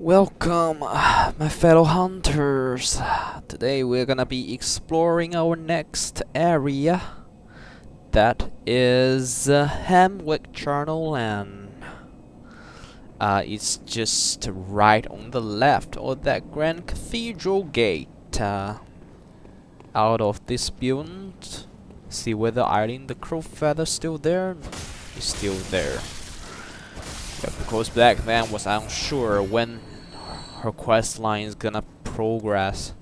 Welcome, my fellow hunters. Today we're gonna be exploring our next area. That is Hemwick, Charnal, and it's just right on the left of that Grand Cathedral gate. Out of this building, see whether Eileen the Crow Feather's still there. He's still there. Yeah, because back then was unsure when her quest line is gonna progress,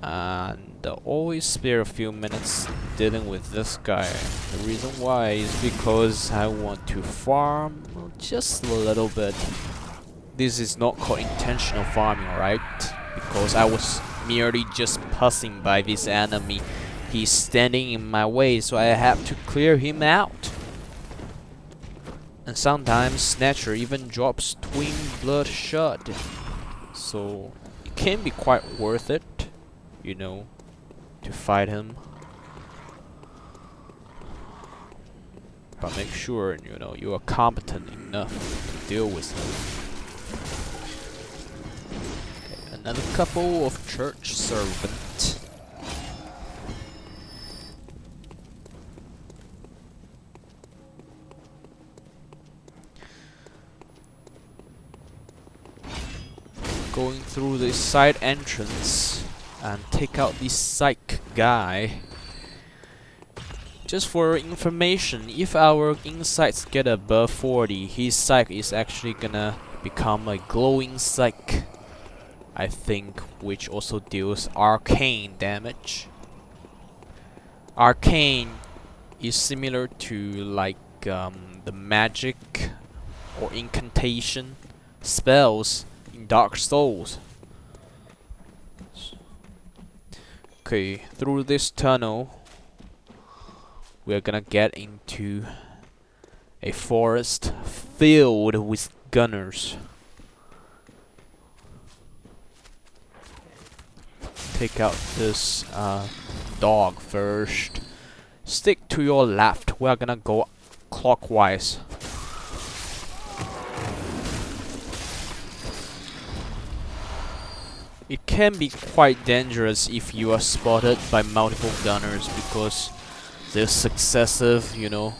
and always spare a few minutes dealing with this guy. The reason why is because I want to farm just a little bit. This is not called intentional farming, right? Because I was merely just passing by this enemy. He's standing in my way, so I have to clear him out. And sometimes Snatcher even drops twin bloodshot, so it can be quite worth it, you know, to fight him. But make sure, you know, you are competent enough to deal with him. Okay, another couple of church servants. Going through the side entrance and take out the psych guy. Just for information, if our insights get above 40, his psych is actually gonna become a glowing psych, I think, which also deals arcane damage. Arcane is similar to like the magic or incantation spells in Dark Souls. Okay, through this tunnel we're gonna get into a forest filled with gunners. Take out this dog first. Stick to your left. We're gonna go clockwise. It can be quite dangerous if you are spotted by multiple gunners because their successive, you know,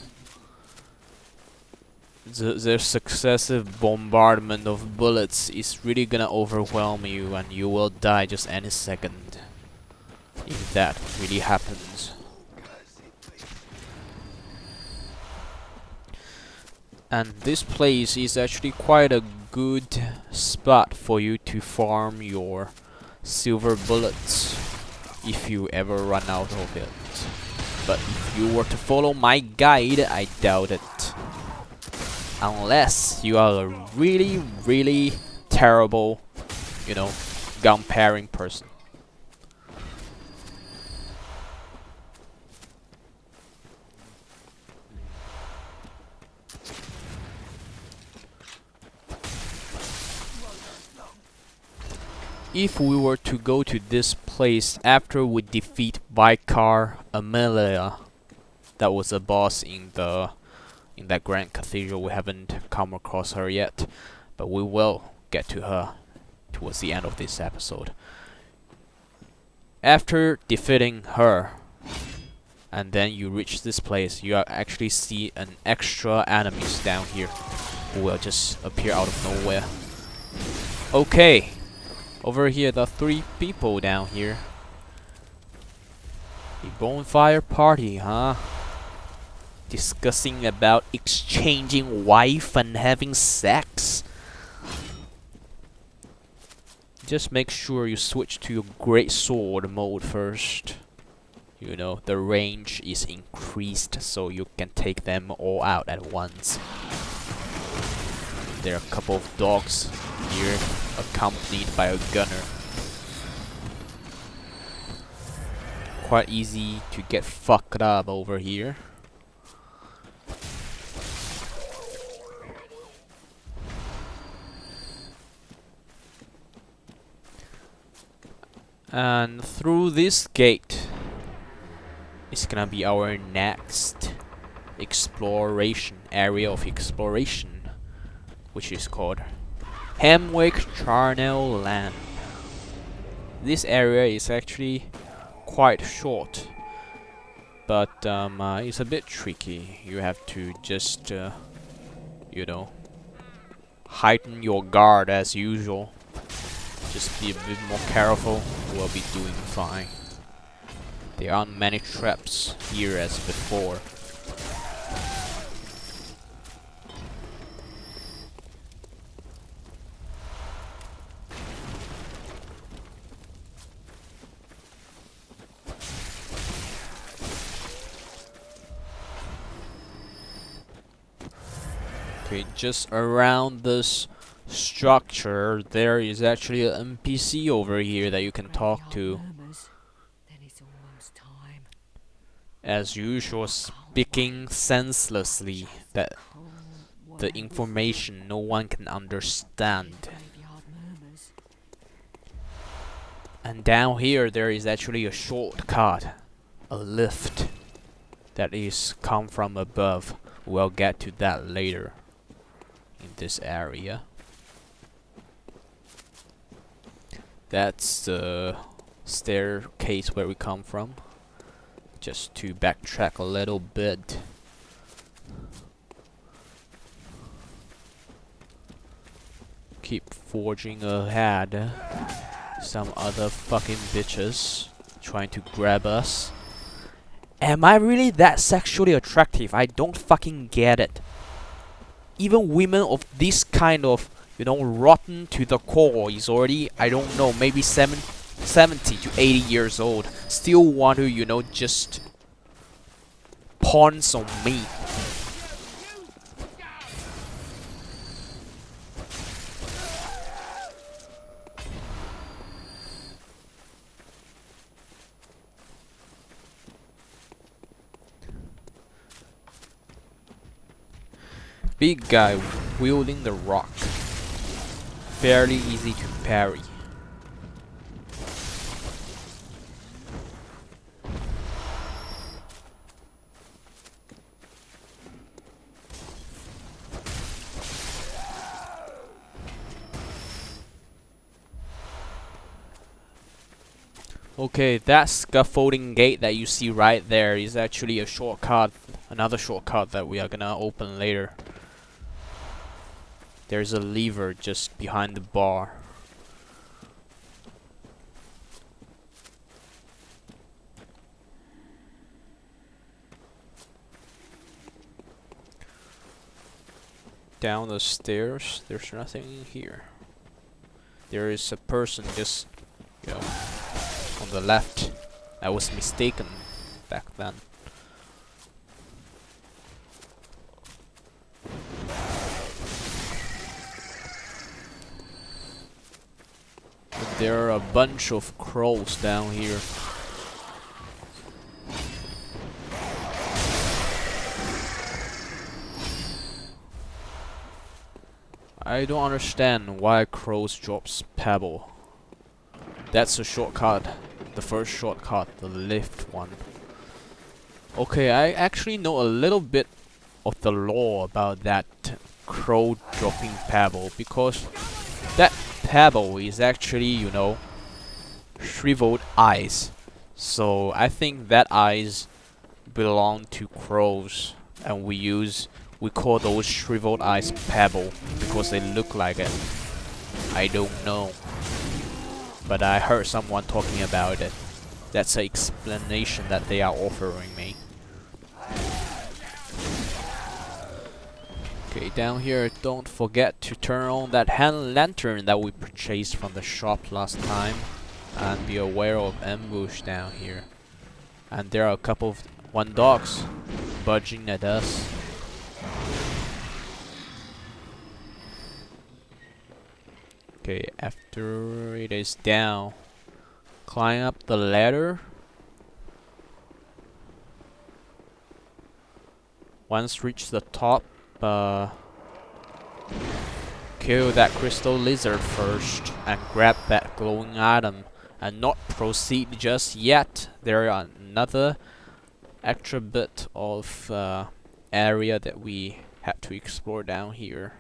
their successive bombardment of bullets is really gonna overwhelm you and you will die just any second if that really happens. And this place is actually quite a good spot for you to farm your silver bullets if you ever run out of it. But if you were to follow my guide, I doubt it. Unless you are a really terrible, you know, gun pairing person. If we were to go to this place after we defeat Vicar Amelia, that was a boss in that Grand Cathedral. We haven't come across her yet, but we will get to her towards the end of this episode. After defeating her, and then you reach this place, you actually see an extra enemies down here who will just appear out of nowhere. Okay. Over here, there are 3 people down here. A bonfire party, huh? Discussing about exchanging wife and having sex. Just make sure you switch to your great sword mode first. You know, the range is increased so you can take them all out at once. There are a couple of dogs here, accompanied by a gunner. Quite easy to get fucked up over here. And through this gate is gonna be our next exploration, area of exploration, which is called Hemwick Charnal land. This area is actually quite short, but it's a bit tricky. You have to just, you know, heighten your guard as usual. Just be a bit more careful. We'll be doing fine. There aren't many traps here as before. Okay, just around this structure there is actually an NPC over here that you can talk to. As usual, speaking senselessly that the information no one can understand. And down here there is actually a shortcut, a lift that is come from above. We'll get to that later in this area. That's the staircase where we come from. Just to backtrack a little bit. Keep forging ahead. Some other fucking bitches trying to grab us. Am I really that sexually attractive? I don't fucking get it. Even women of this kind of, you know, rotten to the core is already, I don't know, maybe 70 to 80 years old, still want to, you know, just pounce on me. Big guy wielding the rock. Fairly easy to parry. Okay, that scaffolding gate that you see right there is actually a shortcut, another shortcut that we are gonna open later. There's a lever just behind the bar. Down the stairs, there's nothing in here. There is a person just, you know, on the left. I was mistaken back then. But there are a bunch of crows down here. I don't understand why crows drops pebble. That's a shortcut. The first shortcut, the lift one. Okay, I actually know a little bit of the lore about that crow dropping pebble, because that pebble is actually, you know, shriveled ice. So I think that ice belong to crows, and we call those shriveled ice pebble because they look like it. I don't know, but I heard someone talking about it. That's an explanation that they are offering me. Okay, down here, don't forget to turn on that hand lantern that we purchased from the shop last time, and be aware of ambush down here. And there are a couple of dogs budging at us. Okay, after it is down, climb up the ladder. Once reach the top, kill that crystal lizard first and grab that glowing item, and not proceed just yet. There are another extra bit of area that we have to explore down here.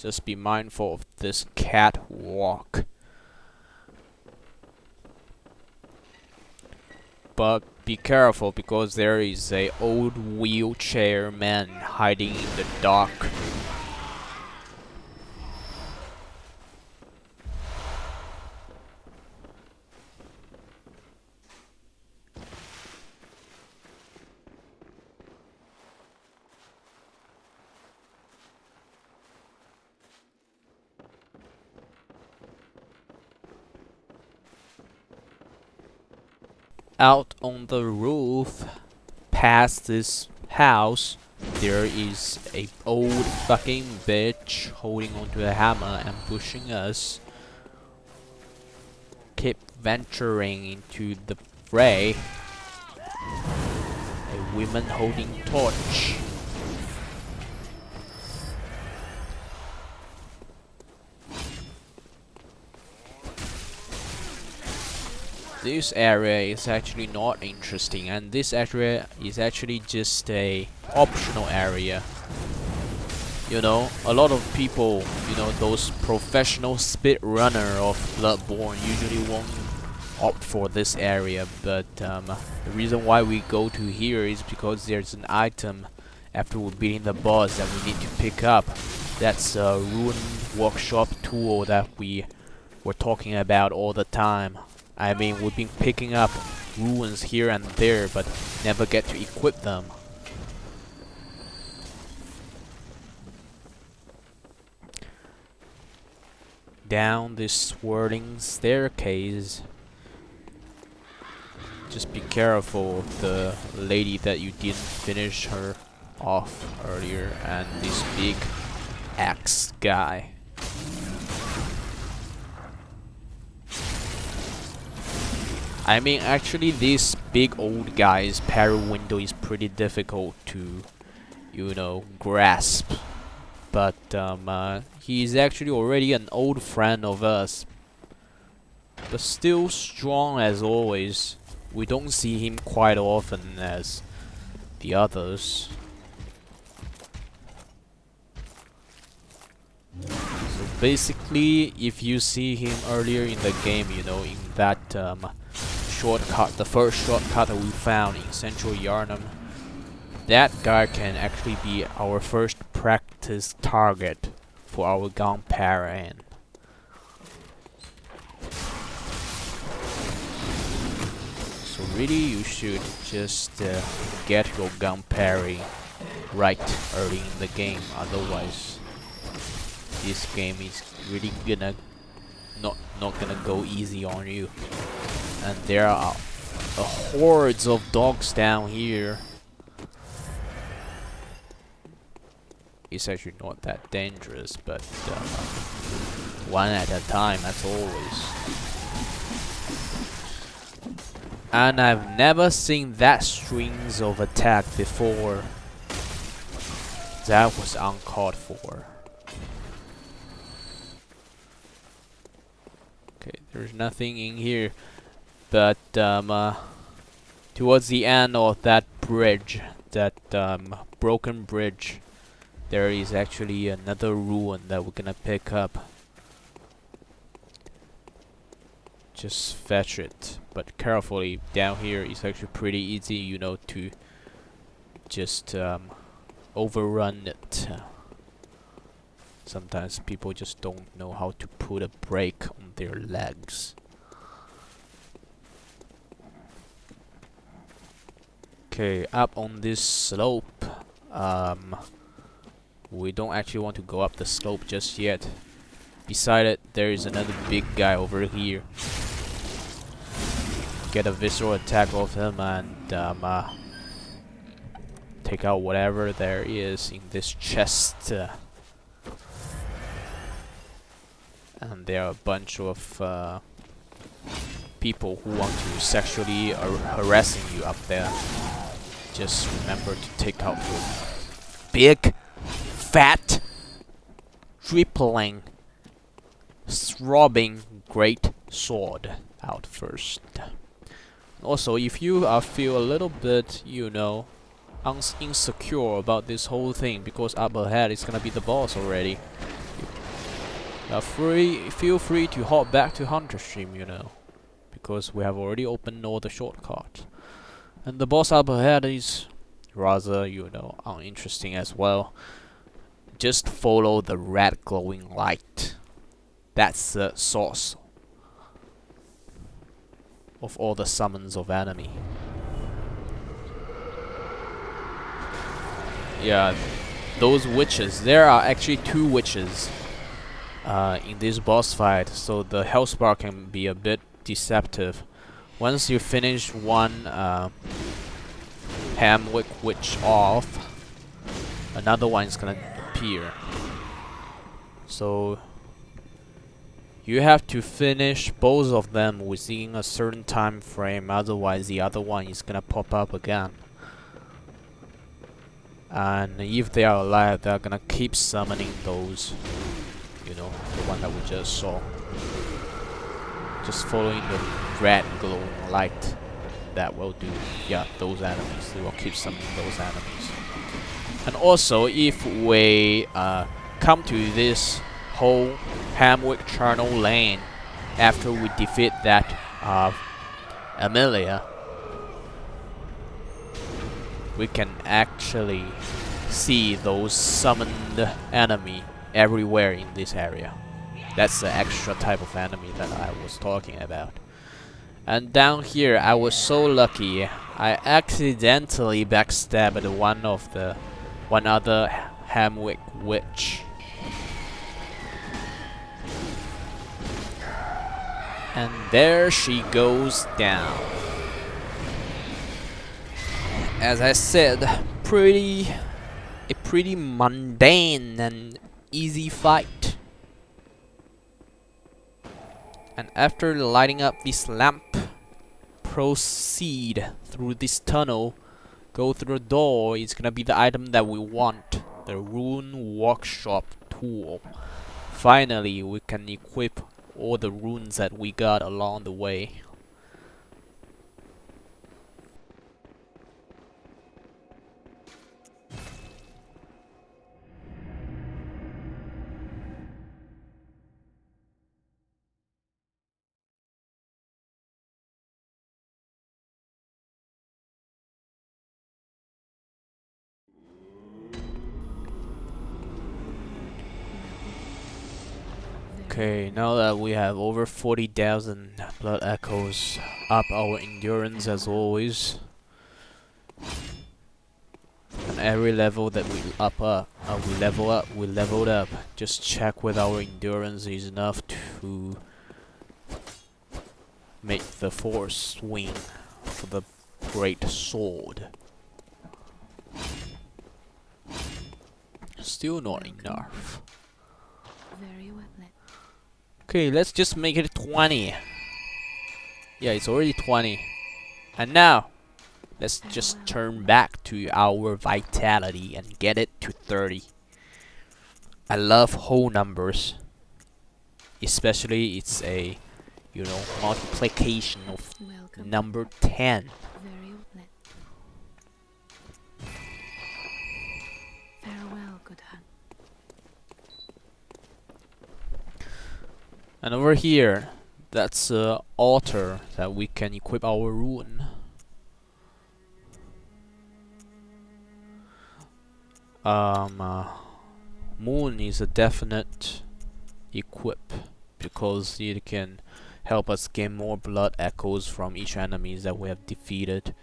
Just be mindful of this catwalk. But be careful because there is a old wheelchair man hiding in the dark. Out on the roof, past this house, there is a old fucking bitch holding onto a hammer and pushing us. Keep venturing into the fray. A woman holding torch. This area is actually not interesting, and this area is actually just a optional area. You know, a lot of people, you know, those professional speedrunner of Bloodborne usually won't opt for this area, but the reason why we go to here is because there's an item after we're beating the boss that we need to pick up. That's a rune workshop tool that we were talking about all the time. I mean, we've been picking up ruins here and there, but never get to equip them. Down this swirling staircase. Just be careful of the lady that you didn't finish her off earlier, and this big axe guy. I mean, actually, this big old guy's parry window is pretty difficult to, you know, grasp. But he's actually already an old friend of us, but still strong as always. We don't see him quite often as the others. So basically, if you see him earlier in the game, you know, in that shortcut, the first shortcut that we found in Central Charnal, that guy can actually be our first practice target for our gun parrying. So really, you should just get your gun parry right early in the game. Otherwise, this game is really gonna not gonna go easy on you. And there are hordes of dogs down here. It's actually not that dangerous, but one at a time, as always. And I've never seen that strings of attack before. That was uncalled for. Okay, there's nothing in here. But towards the end of that bridge, that broken bridge, there is actually another ruin that we're gonna pick up. Just fetch it, but carefully. Down here is actually pretty easy, you know, to just overrun it. Sometimes people just don't know how to put a brake on their legs. Okay, up on this slope. We don't actually want to go up the slope just yet. Beside it, there is another big guy over here. Get a visceral attack off him and take out whatever there is in this chest. And there are a bunch of people who want to sexually harassing you up there. Just remember to take out your big, fat, tripling, throbbing great sword out first. Also, if you feel a little bit, you know, insecure about this whole thing because up ahead is gonna be the boss already. Feel free to hop back to Hunter Stream, you know, because we have already opened all the shortcuts. And the boss up ahead is rather, you know, uninteresting as well. Just follow the red glowing light. That's the source of all the summons of enemy. Yeah, those witches. There are actually 2 witches in this boss fight, so the health bar can be a bit deceptive. Once you finish one Hemwick witch off, another one is gonna appear. So you have to finish both of them within a certain time frame, otherwise the other one is gonna pop up again. And if they are alive, they're gonna keep summoning those, you know, the one that we just saw. Just following the red glowing light. That will do. Yeah, those enemies. They will keep summoning those enemies. And also, if we come to this whole Hemwick Charnal lane after we defeat that Amelia, we can actually see those summoned enemy everywhere in this area. That's the extra type of enemy that I was talking about. And down here, I was so lucky. I accidentally backstabbed one other Hemwick witch. And there she goes down. As I said, a pretty mundane and easy fight. And after lighting up this lamp, proceed through this tunnel, go through the door. It's gonna be the item that we want, the Rune Workshop tool. Finally, we can equip all the runes that we got along the way. Okay, now that we have over 40,000 blood echoes, up our endurance as always. And every level that we leveled up. Just check whether our endurance is enough to make the force swing for the great sword. Still not enough. Very well. Okay, let's just make it 20. Yeah, it's already 20. And now, let's just turn back to our vitality and get it to 30. I love whole numbers. Especially it's a, you know, multiplication of number 10. Very well. Farewell, good hun. And over here, that's an altar that we can equip our rune. Moon is a definite equip because it can help us gain more blood echoes from each enemies that we have defeated.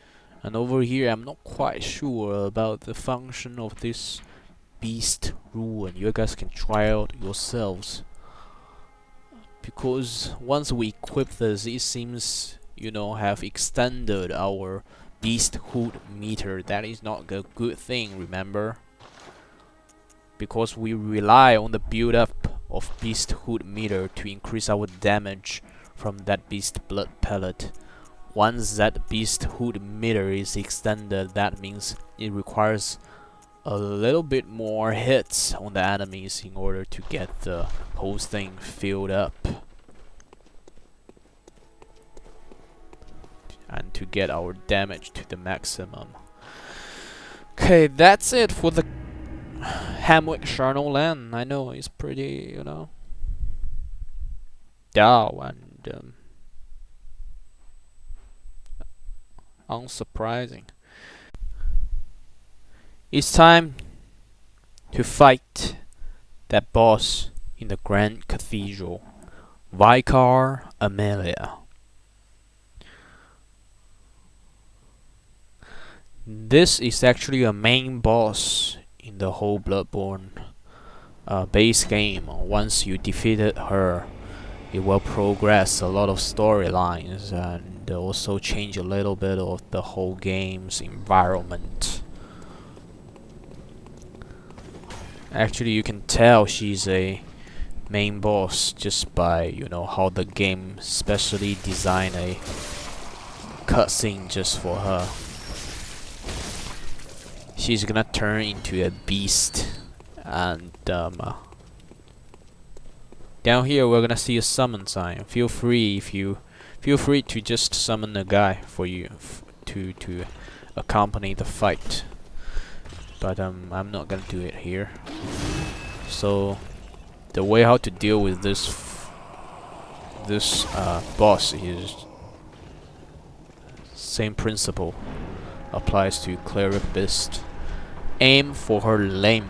And over here, I'm not quite sure about the function of this beast rune. You guys can try out yourselves. Because once we equip this, it seems, you know, have extended our beasthood meter. That is not a good thing, remember? Because we rely on the build up of beasthood meter to increase our damage from that beast blood pellet. Once that beasthood meter is extended, that means it requires a little bit more hits on the enemies in order to get the whole thing filled up and to get our damage to the maximum. Okay, that's it for the Hemwick Charnal land. I know it's pretty, dull and unsurprising. It's time to fight that boss in the Grand Cathedral, Vicar Amelia. This is actually a main boss in the whole Bloodborne base game. Once you defeated her, it will progress a lot of storylines and also change a little bit of the whole game's environment. Actually, you can tell she's a main boss just by how the game specially designed a cutscene just for her. She's gonna turn into a beast, and down here we're gonna see a summon sign. Feel free to just summon a guy for you to accompany the fight. But I'm not gonna do it here. So the way how to deal with this boss is same principle applies to Cleric Beast. Aim for her limb.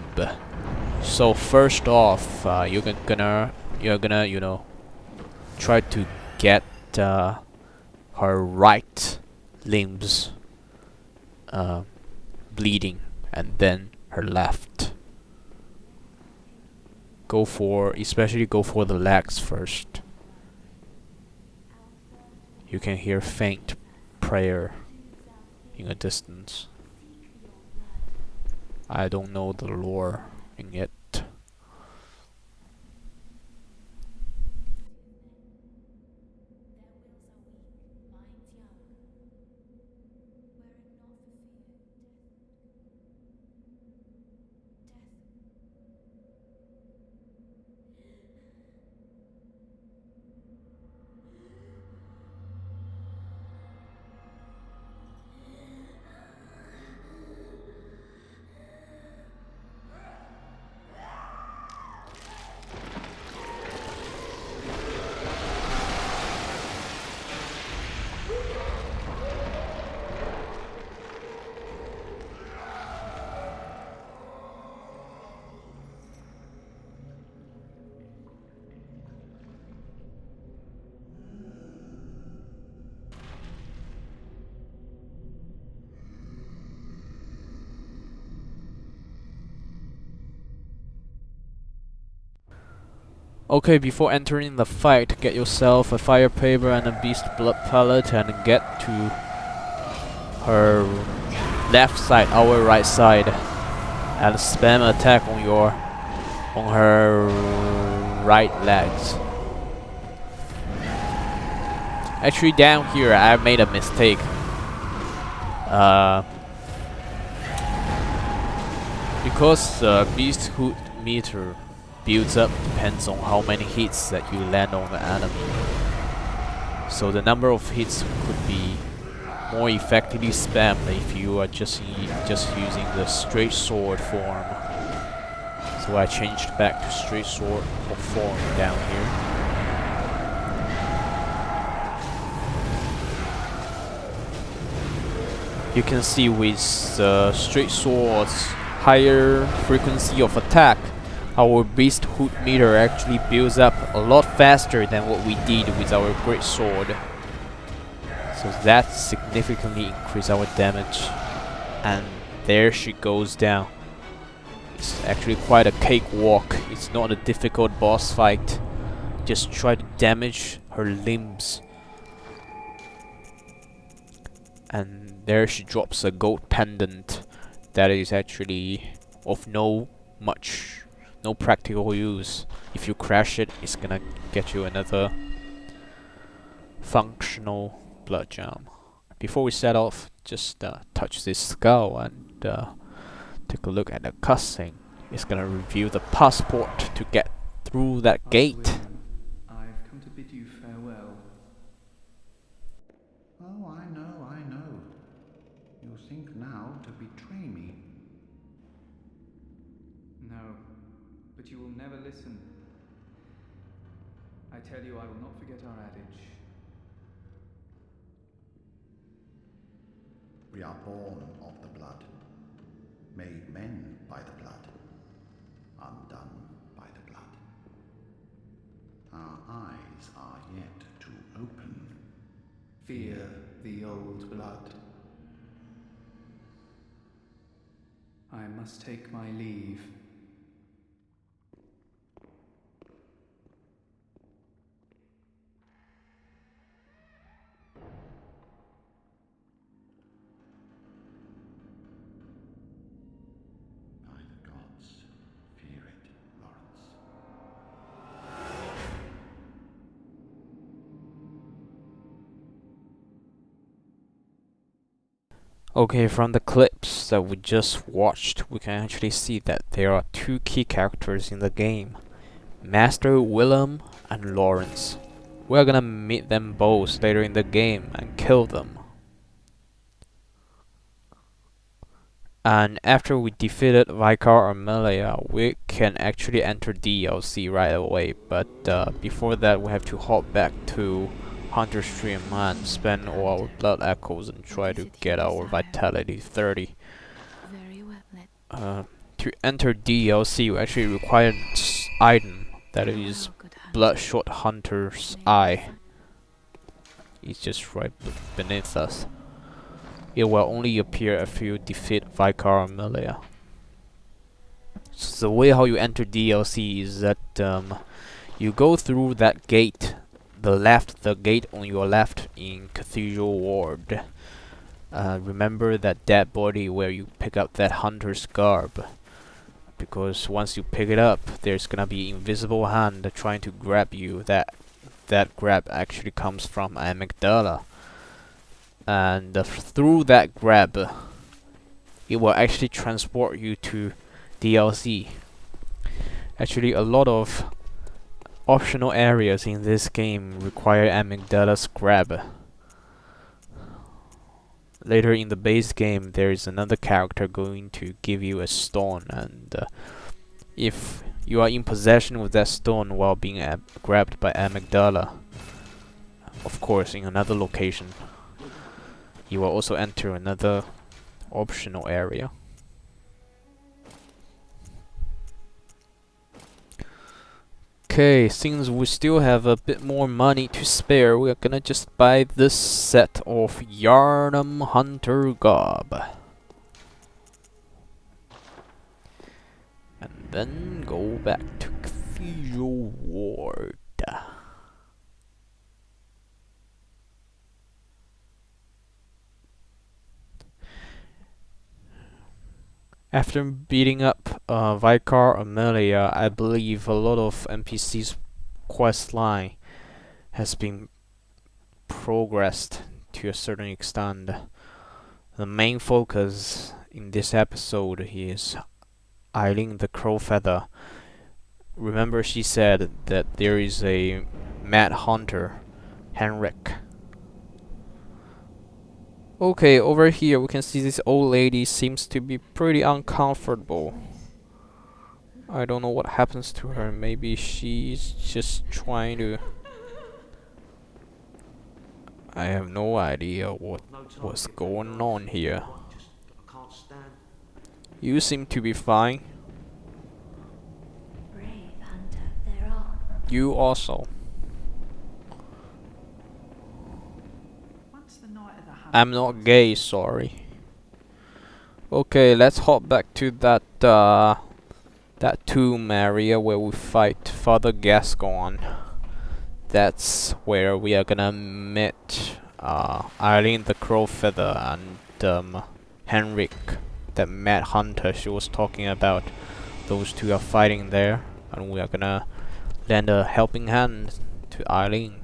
So first off, you're gonna try to get her right limbs bleeding, and then her left. Especially go for the legs first. You can hear faint prayer in a distance. I don't know the lore in it. Okay, before entering the fight, get yourself a fire paper and a beast blood pellet and get to her left side, our right side, and spam attack on her right legs. Actually, down here I made a mistake. Because the beast hood meter builds up depends on how many hits that you land on the enemy. So the number of hits could be more effectively spammed if you are just using the straight sword form. So I changed back to straight sword form down here. You can see with straight swords higher frequency of attack, our beast hood meter actually builds up a lot faster than what we did with our great sword. So that significantly increased our damage. And there she goes down. It's actually quite a cakewalk. It's not a difficult boss fight. Just try to damage her limbs. And there she drops a gold pendant that is actually of no practical use. If you crash it, it's gonna get you another functional blood gem. Before we set off, just touch this skull and take a look at the cutscene. It's gonna reveal the passport to get through that gate. I've come to bid you farewell. Oh, I know. You think now to betray me. listen. I tell you, I will not forget our adage. We are born of the blood, made men by the blood, undone by the blood. Our eyes are yet to open. Fear the old blood. I must take my leave. By the gods, fear it, Lawrence. Okay, from the clips that we just watched, we can actually see that there are two key characters in the game, Master Willem and Lawrence. We're gonna meet them both later in the game and kill them. And after we defeated Vicar Amelia, we can actually enter DLC right away, but before that we have to hop back to Hunter Stream and spend all our blood echoes and try to get our vitality 30. Very well lit. To enter DLC, we actually require an item that is Oh, good hand. Bloodshot Hunter's Eye. It's just right beneath us. It will only appear if you defeat Vicar Amelia. So the way how you enter DLC is that you go through that gate, the gate on your left in Cathedral Ward. Remember that dead body where you pick up that hunter's garb, because once you pick it up, there's gonna be invisible hand trying to grab you. That grab actually comes from Amygdala, and through that grab, it will actually transport you to DLC. Actually, a lot of optional areas in this game require Amygdala's grab. Later in the base game, there is another character going to give you a stone, and if you are in possession of that stone while being grabbed by Amygdala, of course in another location, you will also enter another optional area. Okay, since we still have a bit more money to spare, we're gonna just buy this set of Yarnum Hunter Garb. And then go back to Cathedral Ward. After beating up Vicar Amelia, I believe a lot of NPC's quest line has been progressed to a certain extent. The main focus in this episode is Eileen the Crowfeather. Remember, she said that there is a mad hunter, Hemwick. Okay, over here we can see this old lady seems to be pretty uncomfortable. I don't know what happens to her. Maybe she's just trying to... I have no idea what's going on here. You seem to be fine. Brave hunter, there are. You also. I'm not gay, sorry. Okay, let's hop back to that that tomb area where we fight Father Gascon. That's where we are gonna meet Eileen the Crowfeather and Hemwick, that mad hunter she was talking about. Those two are fighting there, and we are gonna lend a helping hand to Eileen.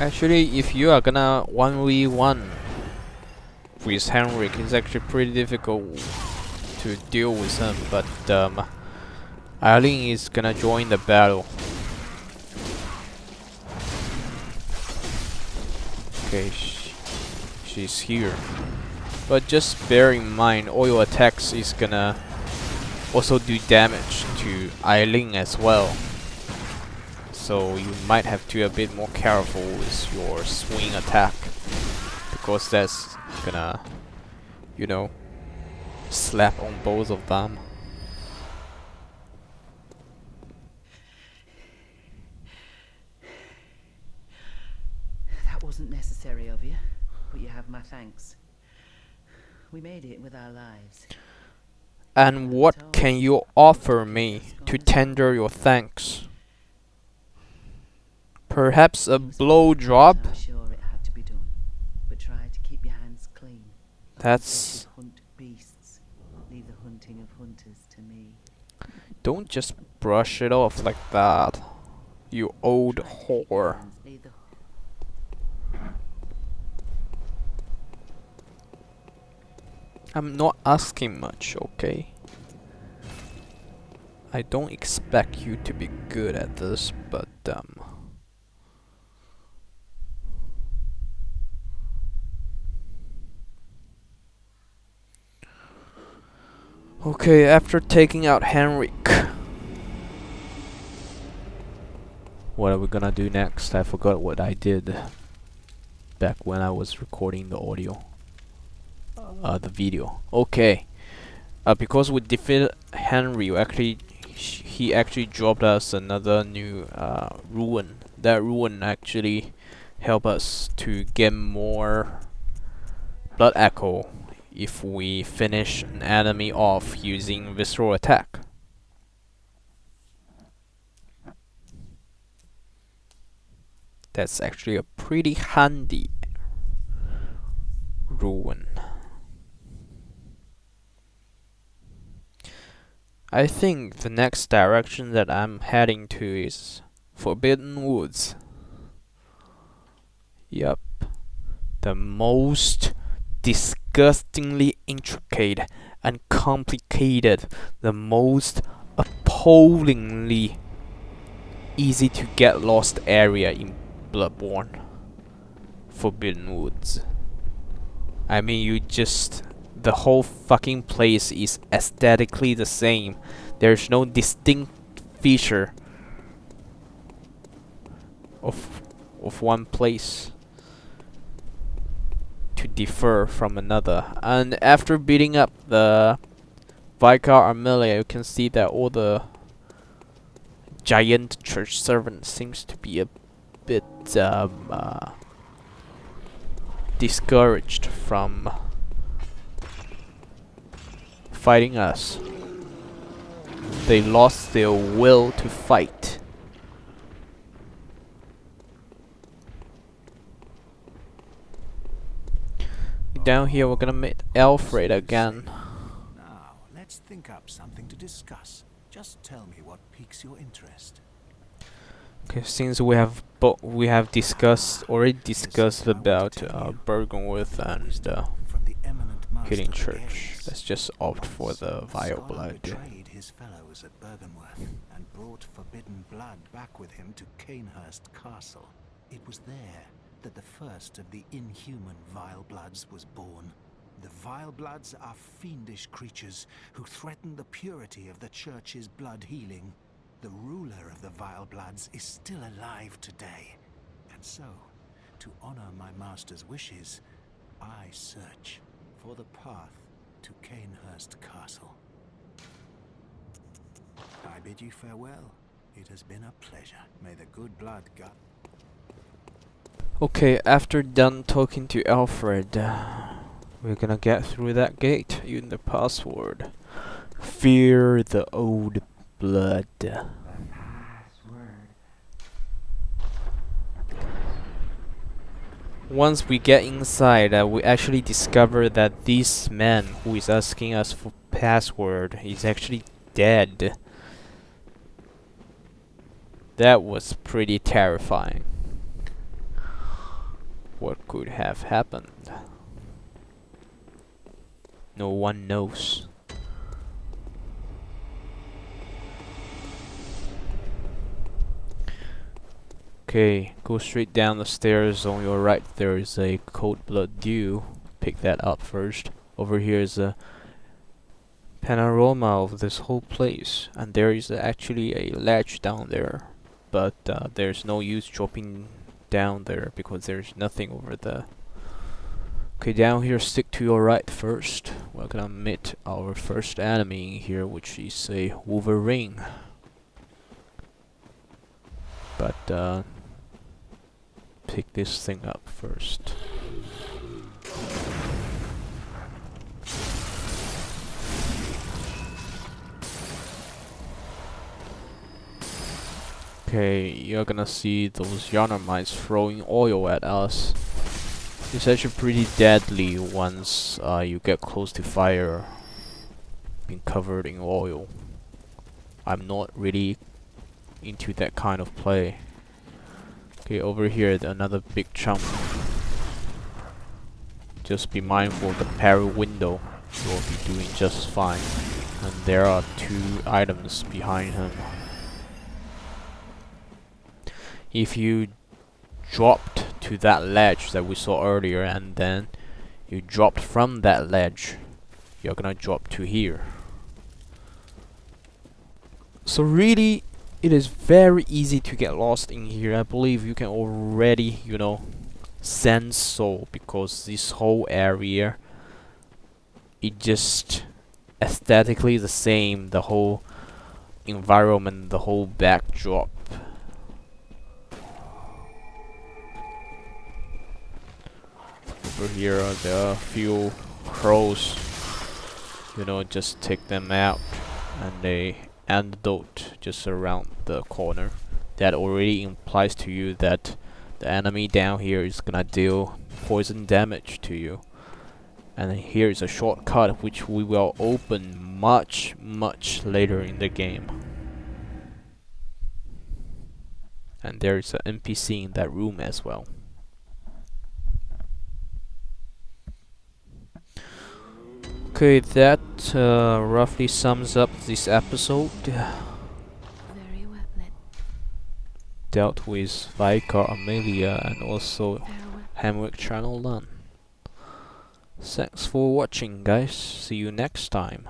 Actually, if you are gonna 1v1 with Hemwick, it's actually pretty difficult to deal with him, but Eileen is gonna join the battle. Okay, she's here. But just bear in mind, all your attacks is gonna also do damage to Eileen as well. So you might have to be a bit more careful with your swing attack, because that's gonna, you know, slap on both of them. That wasn't necessary of you, but you have my thanks. We made it with our lives. And what can you offer me to tender your thanks? Perhaps a blow job? I'm sure it had to be done, but try to keep your hands clean. That's... Hunt beasts. Leave the hunting of hunters to me. Don't just brush it off like that, you old whore. I'm not asking much, okay? I don't expect you to be good at this, but okay, after taking out Hemwick, what are we gonna do next? I forgot what I did back when I was recording the audio. The video. Okay. Because we defeated Henry, he actually dropped us another new ruin. That ruin actually helped us to get more blood echo if we finish an enemy off using visceral attack. That's actually a pretty handy ruin. I think the next direction that I'm heading to is Forbidden Woods. Yup. The most disgustingly intricate and complicated, the most appallingly easy to get lost area in Bloodborne. Forbidden Woods. I mean, the whole fucking place is aesthetically the same. There's no distinct feature of one place to differ from another. And after beating up the Vicar Amelia, you can see that all the giant church servants seems to be a bit discouraged from fighting us. They lost their will to fight. Down here we're gonna meet Alfred again. Now, let's think up something to discuss. Just tell me what piques your interest. Okay, since we have already discussed about Bergenworth and Healing Church, let's just opt for the Vile Blood. Betrayed his fellows at Bergenworth and brought forbidden blood back with him to Canehurst Castle. It was there that the first of the inhuman Vile Bloods was born. The Vile Bloods are fiendish creatures who threaten the purity of the Church's blood healing. The ruler of the Vile Bloods is still alive today. And so, to honor my master's wishes, I search for the path to Canehurst Castle. I bid you farewell. It has been a pleasure. May the good blood guide. Okay, after done talking to Alfred, we're gonna get through that gate using the password. Fear the old blood. Once we get inside, we actually discover that this man who is asking us for password is actually dead. That was pretty terrifying. What could have happened? No one knows. Okay, go straight down the stairs. On your right there is a cold blood dew. Pick that up first. Over here is a panorama of this whole place, and there is actually a ledge down there, but there's no use dropping down there because there's nothing over there. Okay, down here, stick to your right first. We're gonna meet our first enemy in here, which is a Wolverine. But pick this thing up first. Okay, you're gonna see those Charnal mines throwing oil at us. It's actually pretty deadly once you get close to fire, being covered in oil. I'm not really into that kind of play. Okay, over here, another big chunk. Just be mindful of the parry window. You'll be doing just fine. And there are 2 items behind him. If you dropped to that ledge that we saw earlier and then you dropped from that ledge, you're gonna drop to here. So really, it is very easy to get lost in here. I believe you can already, you know, sense so, because this whole area, it just aesthetically the same, the whole environment, the whole backdrop. Over here there are a few crows, you know, just take them out, and a antidote just around the corner. That already implies to you that the enemy down here is gonna deal poison damage to you. And here is a shortcut which we will open much later in the game. And there is an NPC in that room as well. Okay, that roughly sums up this episode. Very well lit. Dealt with Vicar, Amelia, and also Very well. Hemwick Charnal. Thanks for watching, guys. See you next time.